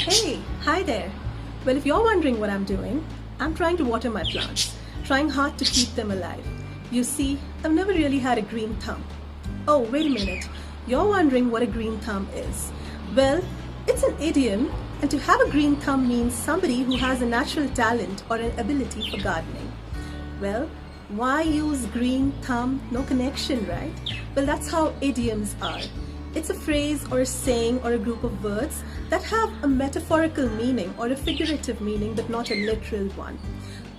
Hey, hi there. Well, if you're wondering what I'm doing, I'm trying to water my plants, trying hard to keep them alive. You see, I've never really had a green thumb. Oh, wait a minute. You're wondering what a green thumb is. Well, it's an idiom, and to have a green thumb means somebody who has a natural talent or an ability for gardening. Well, why use green thumb? No connection, right? Well, that's how idioms are. It's a phrase or a saying or a group of words that have a metaphorical meaning or a figurative meaning but not a literal one.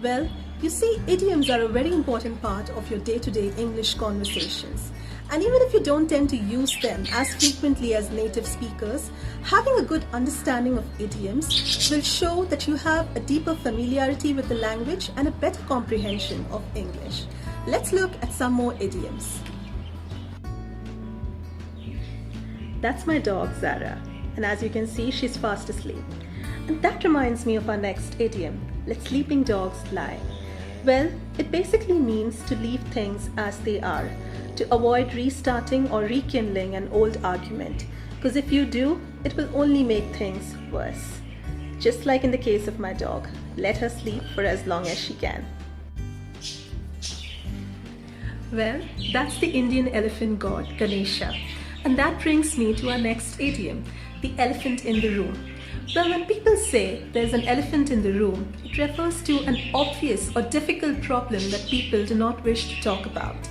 Well, you see, idioms are a very important part of your day-to-day English conversations. And even if you don't tend to use them as frequently as native speakers, having a good understanding of idioms will show that you have a deeper familiarity with the language and a better comprehension of English. Let's look at some more idioms. That's my dog, Zara, and as you can see, she's fast asleep. And that reminds me of our next idiom, let sleeping dogs lie. Well, it basically means to leave things as they are, to avoid restarting or rekindling an old argument, because if you do, it will only make things worse. Just like in the case of my dog, let her sleep for as long as she can. Well, that's the Indian elephant god, Ganesha. And that brings me to our next idiom, the elephant in the room. Well, when people say there's an elephant in the room, it refers to an obvious or difficult problem that people do not wish to talk about.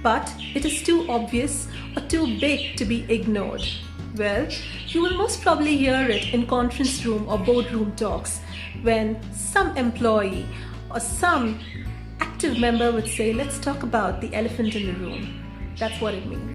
But it is too obvious or too big to be ignored. Well, you will most probably hear it in conference room or boardroom talks when some employee or some active member would say, let's talk about the elephant in the room. That's what it means.